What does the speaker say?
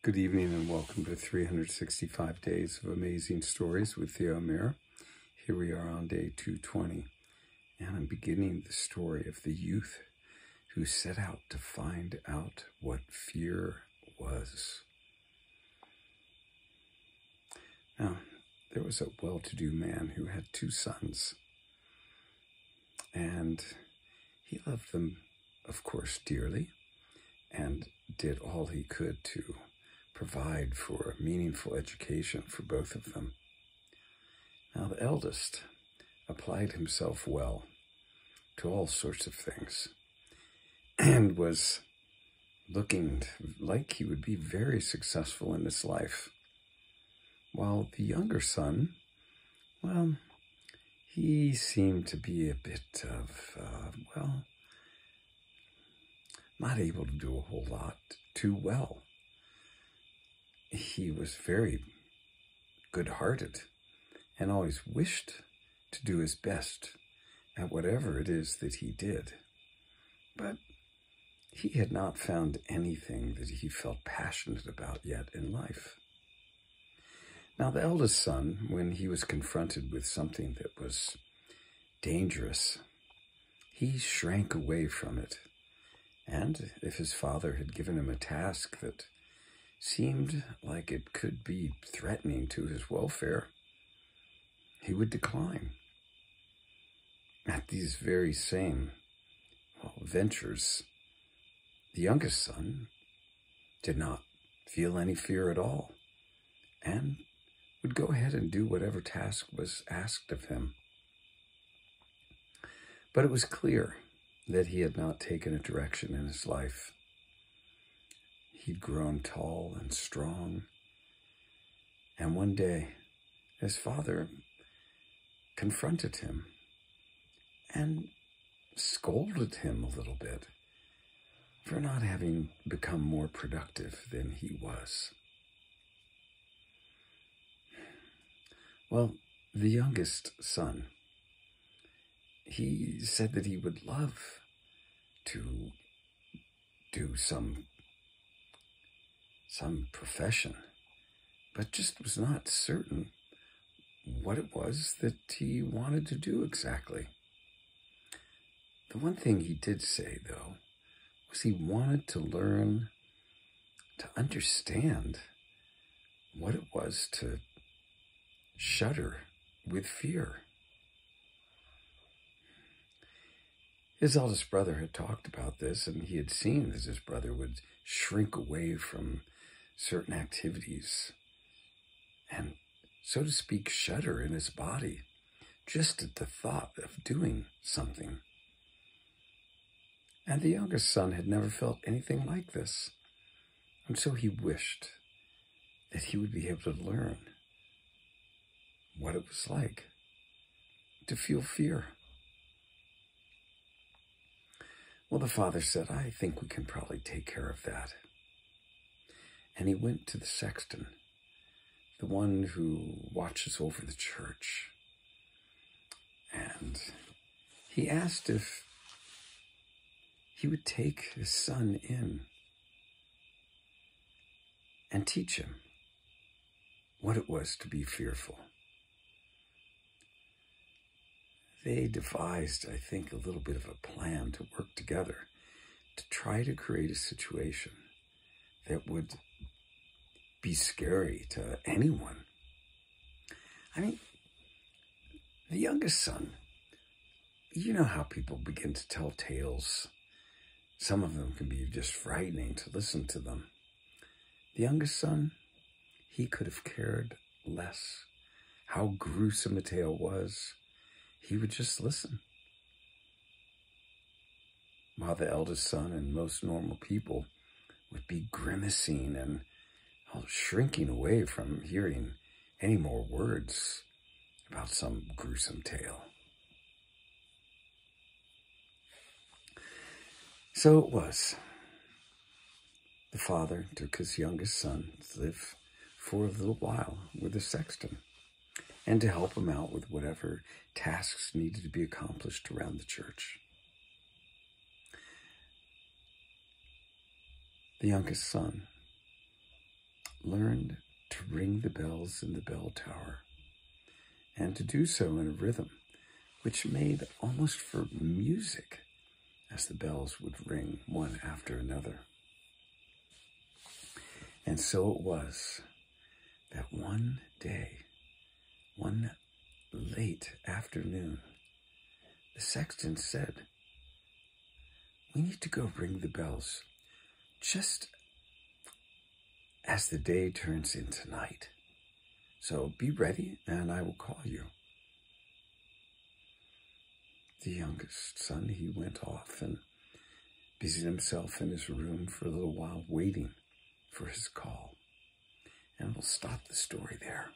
Good evening and welcome to 365 Days of Amazing Stories with Theo Amir. Here we are on day 220, and I'm beginning the story of the youth who set out to find out what fear was. Now, there was a well-to-do man who had two sons, and he loved them, of course, dearly, and did all he could to provide for a meaningful education for both of them. Now, the eldest applied himself well to all sorts of things and was looking like he would be very successful in his life, while the younger son, well, he seemed to be a bit of, not able to do a whole lot too well. He was very good-hearted and always wished to do his best at whatever it is that he did. But he had not found anything that he felt passionate about yet in life. Now, the eldest son, when he was confronted with something that was dangerous, he shrank away from it. And if his father had given him a task that seemed like it could be threatening to his welfare, he would decline. At these very same ventures, the youngest son did not feel any fear at all and would go ahead and do whatever task was asked of him. But it was clear that he had not taken a direction in his life. He'd grown tall and strong, and one day his father confronted him and scolded him a little bit for not having become more productive than he was. Well, the youngest son, he said that he would love to do some profession, but just was not certain what it was that he wanted to do exactly. The one thing he did say, though, was he wanted to learn to understand what it was to shudder with fear. His eldest brother had talked about this, and he had seen that his brother would shrink away from certain activities and, so to speak, shudder in his body just at the thought of doing something. And the youngest son had never felt anything like this, and so he wished that he would be able to learn what it was like to feel fear. Well, the father said, "I think we can probably take care of that." And he went to the sexton, the one who watches over the church. And he asked if he would take his son in and teach him what it was to be fearful. They devised, I think, a little bit of a plan to work together to try to create a situation that would be scary to anyone. I mean, the youngest son, you know how people begin to tell tales. Some of them can be just frightening to listen to them. The youngest son, he could have cared less how gruesome a tale was. He would just listen. While the eldest son and most normal people would be grimacing and shrinking away from hearing any more words about some gruesome tale. So it was. The father took his youngest son to live for a little while with the sexton and to help him out with whatever tasks needed to be accomplished around the church. The youngest son learned to ring the bells in the bell tower, and to do so in a rhythm which made almost for music as the bells would ring one after another. And so it was that one day, one late afternoon, the sexton said, "We need to go ring the bells just as the day turns into night. So be ready and I will call you." The youngest son, he went off and busied himself in his room for a little while, waiting for his call. And we'll stop the story there.